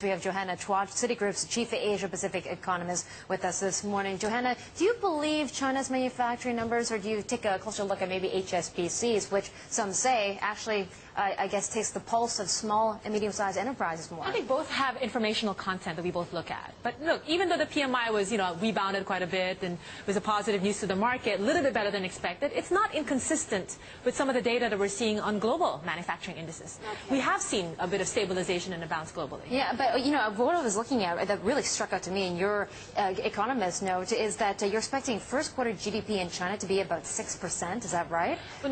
We have Johanna Chua, Citigroup's chief Asia-Pacific economist, with us this morning. Johanna, do you believe China's manufacturing numbers, or do you take a closer look at maybe HSBC's, which some say actually, I guess, takes the pulse of small and medium-sized enterprises more? I think both have informational content that we both look at. But look, even though the PMI was, rebounded quite a bit and was a positive news to the market, a little bit better than expected, it's not inconsistent with some of the data that we're seeing on global manufacturing indices. Okay. We have seen a bit of stabilization and a bounce globally. Yeah, but what I was looking at that really struck out to me in your economist note is that you're expecting first quarter GDP in China to be about 6%. Is that right? Well,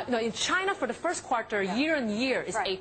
no, in China for the first quarter, year-on-year is 8%.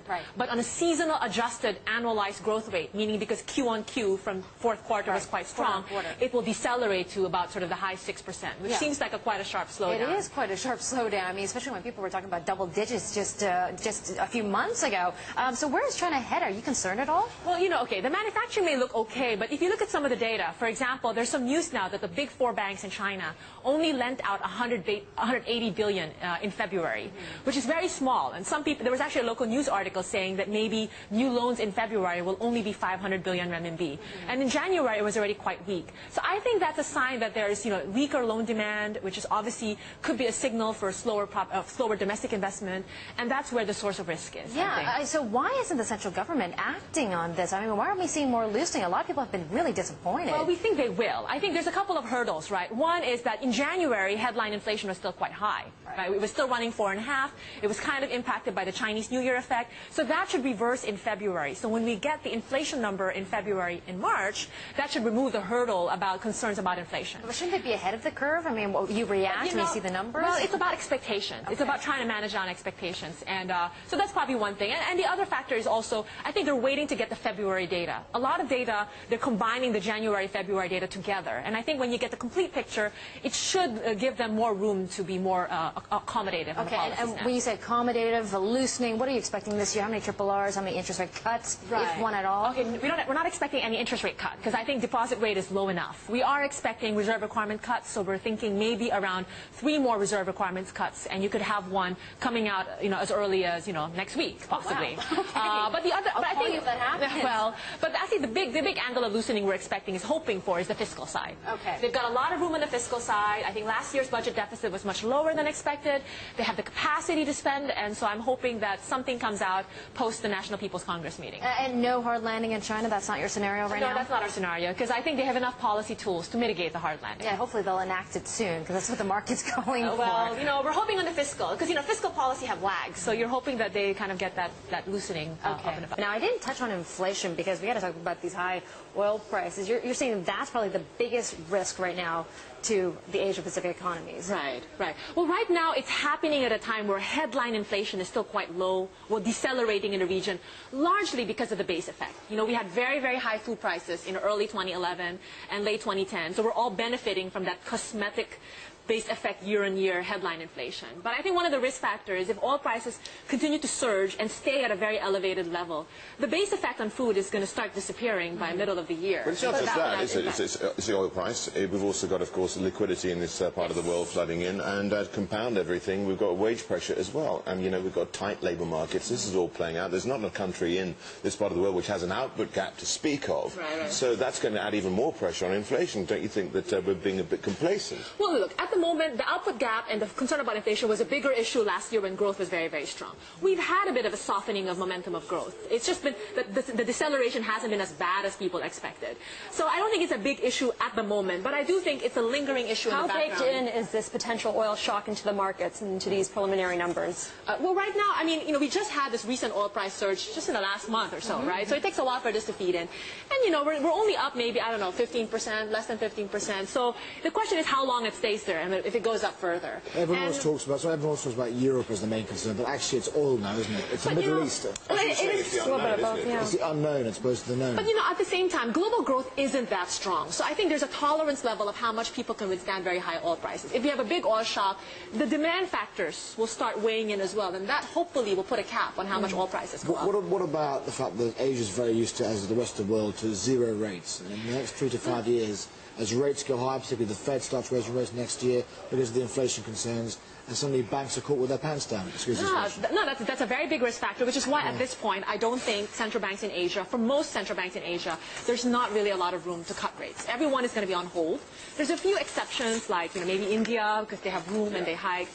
Right. But on a seasonal adjusted annualized growth rate, meaning because Q-on-Q from fourth quarter was quite strong, it will decelerate to about sort of the high 6%, which seems like quite a sharp slowdown. It is quite a sharp slowdown. I mean, especially when people were talking about double digits just a few months ago. So where is China headed? Are you concerned at all? Well, okay, the manufacturing may look okay, but if you look at some of the data, for example, there's some news now that the big four banks in China only lent out 180 billion in February, which is very small. And some people, there was actually a local news article saying that maybe new loans in February will only be 500 billion renminbi. And in January, it was already quite weak. So I think that's a sign that there's, weaker loan demand, which is obviously could be a signal for slower domestic investment, and that's where the source of risk is. Yeah. So why isn't the central government acting on this? I mean, why aren't we seeing more loosening? A lot of people have been really disappointed. Well, we think they will. I think there's a couple of hurdles, right? One is that in January, headline inflation was still quite high. Right? It was still running 4.5. It was kind of impacted by the Chinese New Year effect. So that should reverse in February. So when we get the inflation number in February and March, that should remove the hurdle about concerns about inflation. But shouldn't it be ahead of the curve? I mean, you react when you see the numbers? Well, it's about expectations. Okay. It's about trying to manage down expectations. And so that's probably one thing. And the other factor is also, I think they're waiting to get the February data. A lot of data, they're combining the January, February data together. And I think when you get the complete picture, it should give them more room to be more accommodative. Okay, and when you say accommodative, loosening, what are you expecting this year? How many triple Rs, how many interest rate cuts, if one at all? Okay, we're not expecting any interest rate cut because I think deposit rate is low enough. We are expecting reserve requirement cuts, so we're thinking maybe around 3 more reserve requirements cuts, and you could have one coming out, as early as, next week, possibly. Oh, wow. Okay. But I think that happens. Well, but actually the big angle of loosening we're expecting is hoping for is the fiscal side. Okay. They've got a lot of room on the fiscal side. I think last year's budget deficit was much lower than expected. They have the capacity to spend, and so I'm hoping that something comes out post the National People's Congress meeting. And no hard landing in China? That's not your scenario right now? No, that's not our scenario, because I think they have enough policy tools to mitigate the hard landing. Yeah, hopefully they'll enact it soon, because that's what the market's going for. Well, we're hoping on the fiscal, because, fiscal policy have lags, so you're hoping that they kind of get that loosening. Okay. Now, I didn't touch on inflation, because we got to talk about these high oil prices. You're saying that's probably the biggest risk right now to the Asia-Pacific economies. Right. Well, right now it's happening at a time where headline inflation is still quite low, decelerating in the region, largely because of the base effect. We had very, very high food prices in early 2011 and late 2010, so we're all benefiting from that cosmetic base effect year-on-year headline inflation. But I think one of the risk factors, if oil prices continue to surge and stay at a very elevated level, the base effect on food is going to start disappearing by middle of the year. But it's not just that, it's the oil price. We've also got, of course, liquidity in this part of the world flooding in, and to compound everything, we've got wage pressure as well. And, we've got tight labour markets. This is all playing out. There's not a country in this part of the world which has an output gap to speak of. Right. So that's going to add even more pressure on inflation. Don't you think that we're being a bit complacent? Well, look, at the moment, the output gap and the concern about inflation was a bigger issue last year when growth was very, very strong. We've had a bit of a softening of momentum of growth. It's just been that the deceleration hasn't been as bad as people expected. So I don't think it's a big issue at the moment, but I do think it's a lingering issue in the background. How baked in is this potential oil shock into the markets and into these preliminary numbers? Well, right now, I mean, we just had this recent oil price surge just in the last month or so, right? So it takes a while for this to feed in. And, we're only up maybe, 15%, less than 15%. So the question is how long it stays there and if it goes up further. Everyone always talks about Europe as the main concern, but actually it's oil now, isn't it? It's the Middle East. It's the unknown, isn't it? It's the unknown as opposed to the known. But at the same time, global growth isn't that strong. So I think there's a tolerance level of how much people can withstand very high oil prices. If you have a big oil shock, the demand factors will start weighing in as well, and that hopefully will put a cap on how much oil prices go up. What about the fact that Asia is very used to, as the rest of the world, to zero rates? And in the next 3 to 5 years, as rates go high, particularly the Fed starts raising rates next year, year because of the inflation concerns, and suddenly banks are caught with their pants down. Excuse me. No, that's a very big risk factor, which is why at this point I don't think central banks in Asia, for most central banks in Asia, there's not really a lot of room to cut rates. Everyone is going to be on hold. There's a few exceptions, like maybe India, because they have room and they hike.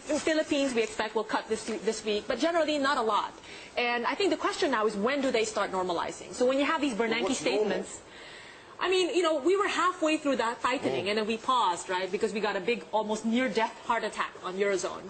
In the Philippines, we expect will cut this week, but generally not a lot. And I think the question now is, when do they start normalizing? So when you have these Bernanke statements, I mean, we were halfway through that tightening, and then we paused, right, because we got a big, almost near-death heart attack on Eurozone.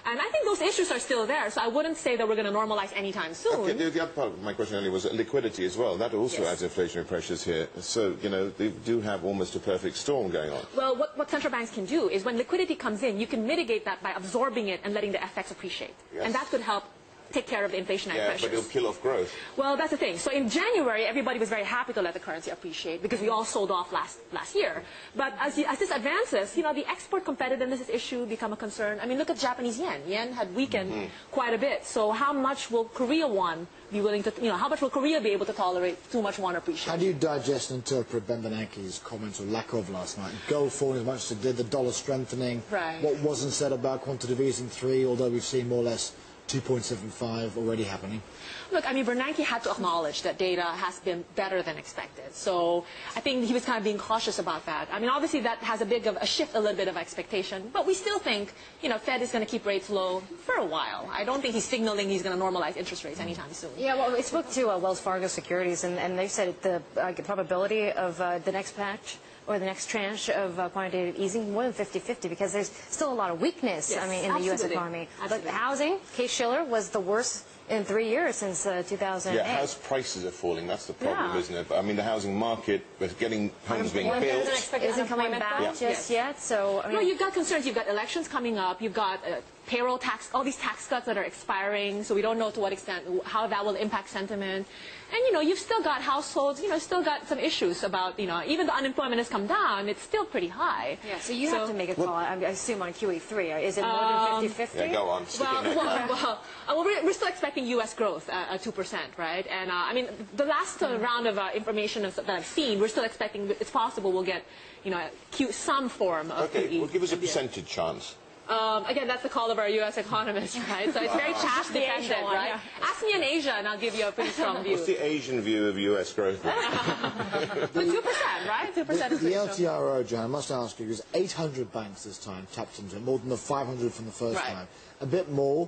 And I think those issues are still there, so I wouldn't say that we're going to normalize anytime soon. Okay, the other part of my question earlier was liquidity as well. That also adds inflationary pressures here. So, they do have almost a perfect storm going on. Well, what central banks can do is when liquidity comes in, you can mitigate that by absorbing it and letting the FX appreciate. Yes. And that could help take care of the inflationary pressures. But it'll kill off growth. Well, that's the thing. So in January, everybody was very happy to let the currency appreciate because we all sold off last year. But as this advances, the export competitiveness issue become a concern. I mean, look at Japanese yen. Yen had weakened quite a bit. So how much will Korea won be willing to, how much will Korea be able to tolerate too much won appreciation? How do you digest and interpret Ben Bernanke's comments, or lack of, last night? Gold falling as much as it did, the dollar strengthening. Right. What wasn't said about quantitative easing 3, although we've seen more or less 2.75 already happening. Look, I mean, Bernanke had to acknowledge that data has been better than expected. So I think he was kind of being cautious about that. I mean, obviously that has a shift a little bit of expectation. But we still think, Fed is going to keep rates low for a while. I don't think he's signaling he's going to normalize interest rates anytime soon. Yeah, well, we spoke to Wells Fargo Securities, and they said the probability of the next patch or the next tranche of quantitative easing more than 50-50 because there's still a lot of weakness, Yes, in the U.S. economy. But housing, Case Shiller, was the worst in 3 years since 2008. Yeah, house prices are falling. That's the problem, isn't it? I mean, the housing market, with getting homes being built, isn't coming back just yet. So, no, you've got concerns. You've got elections coming up. You've got payroll tax, all these tax cuts that are expiring. So we don't know to what extent, how that will impact sentiment. And, you've still got households, still got some issues about, even the unemployment has come down, it's still pretty high. Yeah, so you have to make a call, I assume, on QE3. Is it more than 50-50? Yeah, go on. Well, we're still expecting U.S. growth at 2%, right? And, I mean, the last round of information that I've seen, we're still expecting, it's possible we'll get, some form of QE. Okay, well, give us a percentage chance. Again, that's the call of our U.S. economist, right? So it's very cash dependent, right? Yeah. Ask me in Asia, and I'll give you a pretty strong view. What's the Asian view of U.S. growth? But 2%, right? 2% is the LTRO, John, I must ask you, because 800 banks this time tapped into it, more than the 500 from the first time. A bit more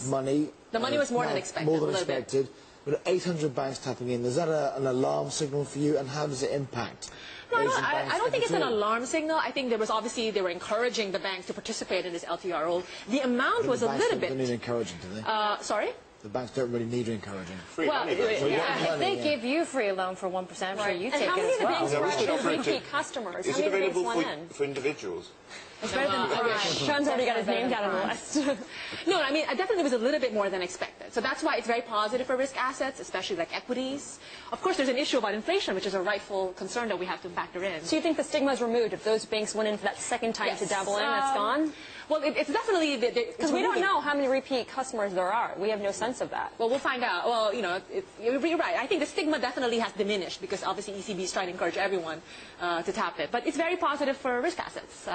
money. The money was more than expected. More than expected. But 800 banks tapping in, is that an alarm signal for you, and how does it impact? No, I don't think it's an alarm signal. I think they were encouraging the banks to participate in this LTRO. The amount was a little bit. They don't need encouraging, do they? Sorry? The banks don't really need encouraging. If they give you free loan for 1%, I'm sure you take it as well. And how many of the banks are actually repeat customers? Is it available for individuals? It's better than Sean's already got his name down on the list. No, I mean, it definitely was a little bit more than expected. So that's why it's very positive for risk assets, especially like equities. Of course, there's an issue about inflation, which is a rightful concern that we have to factor in. So you think the stigma is removed if those banks went in for that second time to dabble in, it's gone? Well, it's definitely... Because we don't know how many repeat customers there are. We have no sense of that. Well, we'll find out. Well, you're right. I think the stigma definitely has diminished because obviously ECB is trying to encourage everyone to tap it. But it's very positive for risk assets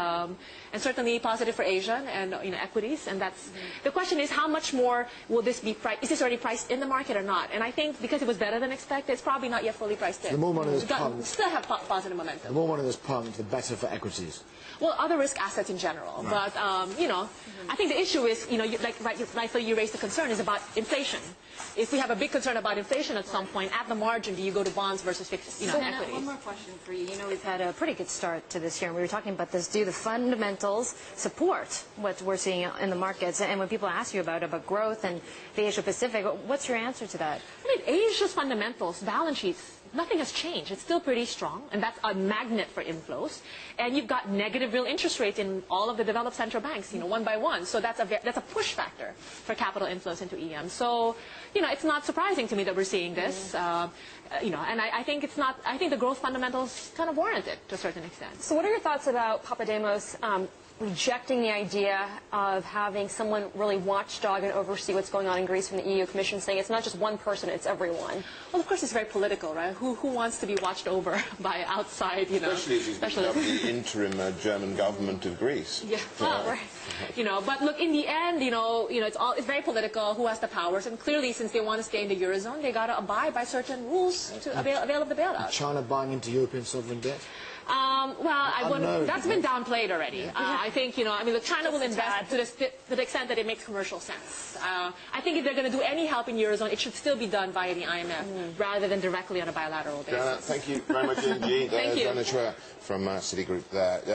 and certainly positive for Asia and equities. And that's the question is how much more will this be priced? Is this already priced in the market or not? And I think because it was better than expected, it's probably not yet fully priced in. The more money that's pumped, still have positive momentum. The more money that's pumped, the better for equities. Well, other risk assets in general. Right. But, I think the issue is, rightfully you raised the concern is about inflation. If we have a big concern about inflation at some point, at the margin, do you go to bonds versus fixed, equities? One more question for you. We've had a pretty good start to this year, and we were talking about this. Do the fundamentals support what we're seeing in the markets? And when people ask you about growth and the Asia Pacific, what's your answer to that? I mean, Asia's fundamentals, balance sheets, nothing has changed. It's still pretty strong, and that's a magnet for inflows. And you've got negative real interest rates in all of the developed central banks, one by one. So that's a push factor for capital inflows into EM. So, it's not surprising to me that we're seeing this. And I think it's not. I think the growth fundamentals kind of warrant it to a certain extent. So, what are your thoughts about Papademos rejecting the idea of having someone really watchdog and oversee what's going on in Greece from the EU Commission, saying it's not just one person, it's everyone. Well, of course, it's very political, right? Who wants to be watched over by outside, Especially as he's become the interim German government of Greece. Yeah, right. But look, in the end, it's very political. Who has the powers? And clearly, since they want to stay in the Eurozone, they got to abide by certain rules to avail of the bailout. China buying into European sovereign debt? That's been downplayed already. I think, look, China will invest to the extent that it makes commercial sense. I think if they're going to do any help in Eurozone, it should still be done via the IMF rather than directly on a bilateral basis. Johanna, thank you very much indeed. Thank you. Johanna Chua from Citigroup there.